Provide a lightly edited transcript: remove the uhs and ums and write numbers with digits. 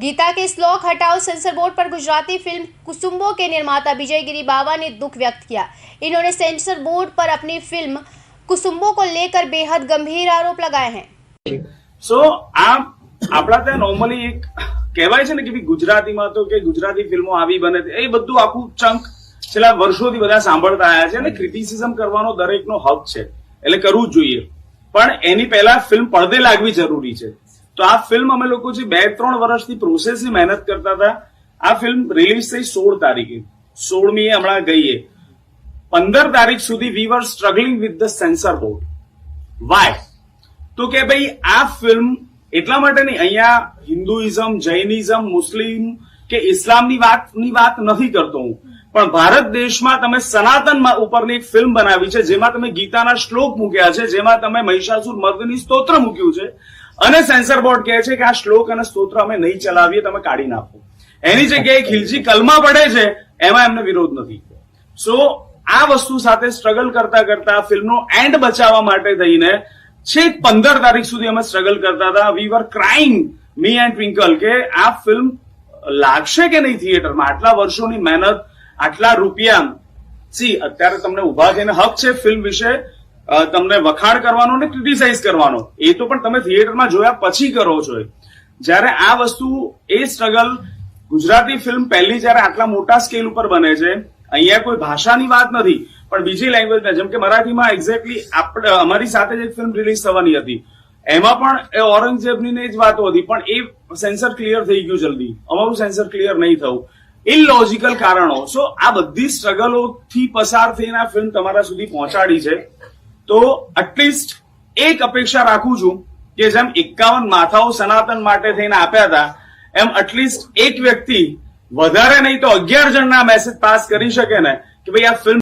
गीता के श्लोक हटाओ सेंसर बोर्ड पर गुजराती फिल्म कुसुम्बो के निर्माता विजय गिरी बावा ने दुख व्यक्त किया। इन्होंने सेंसर बोर्ड पर अपनी फिल्म कुसुम्बो को लेकर बेहद गंभीर आरोप लगाए हैं। આપણા ત્યાં નોર્મલી એક કહેવાય છે ને કે ગુજરાતીમાં તો કે ગુજરાતી ફિલ્મો આવી બને એ બધું આખું ચંક છેલ્લા વર્ષોથી બધા સાંભળતા આવ્યા છે અને ક્રિટિસિઝમ કરવાનો દરેકનો હક છે, એટલે કરવું જ જોઈએ, પણ એની પહેલા ફિલ્મ પડદે લાગવી જરૂરી છે. તો આ ફિલ્મ અમે લોકો જે 2-3 વર્ષથી પ્રોસેસની મહેનત કરતા હતા, આ ફિલ્મ રિલીઝ થઈ 16 તારીખે, 16મીએ હમણાં ગઈએ, 15 તારીખ સુધી we were struggling with the censor board. Why? તો કે ભાઈ આ ફિલ્મ એટલા માટે નહીં, અહીંયા હિન્દુઇઝમ, જૈનિઝમ, મુસ્લિમ કે ઇસ્લામની વાત નથી કરતો હું, પણ ભારત દેશમાં તમે સનાતન ઉપરની એક ફિલ્મ બનાવી છે જેમાં તમે ગીતાના શ્લોક મૂક્યા છે, જેમાં તમે મહિષાસુર મર્દની સ્તોત્ર મૂક્યું છે અને સેન્સર બોર્ડ કહે છે કે આ શ્લોક અને સ્તોત્ર અમે નહીં ચલાવીએ, તમે કાઢી નાખો. એની જગ્યાએ ખીલજી કલમા પડે છે, એમાં એમને વિરોધ નથી. સો આ વસ્તુ સાથે સ્ટ્રગલ કરતા કરતા ફિલ્મનો એન્ડ બચાવવા માટે થઈને છેક 15 તારીખ સુધી અમે સ્ટ્રગલ કરતા હતા. વી વર ક્રાઇંગ, મી એન્ડ ટ્વિંકલ, કે આ ફિલ્મ લાગશે કે નહીં થિયેટરમાં. આટલા વર્ષોની મહેનત, આટલા રૂપિયા. સી, અત્યારે તમને ઉભા થઈને હક છે ફિલ્મ વિશે તમને વખાણ કરવાનો ને ક્રિટિસાઇઝ કરવાનો, એ તો પણ તમે થિયેટરમાં જોયા પછી કરો છો. જયારે આ વસ્તુ, એ સ્ટ્રગલ, ગુજરાતી ફિલ્મ પહેલી જયારે આટલા મોટા સ્કેલ ઉપર બને છે, અહીંયા કોઈ ભાષાની વાત નથી પણ બીજી લેંગ્વેજના, જેમ કે મરાઠીમાં એક્ઝેક્ટલી અમારી સાથે જ એક ફિલ્મ રિલીઝ થવાની હતી, એમાં પણ એ ઔરંગઝેબની જ વાતો હતી, પણ એ સેન્સર ક્લિયર થઈ ગયું જલ્દી, અમારું સેન્સર ક્લિયર નહીં થયું, ઇલોજિકલ કારણો. સો આ બધી સ્ટ્રગલોથી પસાર થઈને આ ફિલ્મ તમારા સુધી પહોંચાડી છે. તો એટલીસ્ટ એક અપેક્ષા રાખું છું કે જેમ 51 માથાઓ સનાતન માટે થઈને આપ્યા હતા, એમ એટલીસ્ટ એક વ્યક્તિ, વધારે નહીં તો 11 જણના મેસેજ પાસ કરી શકે ને કે ભાઈ આ ફિલ્મ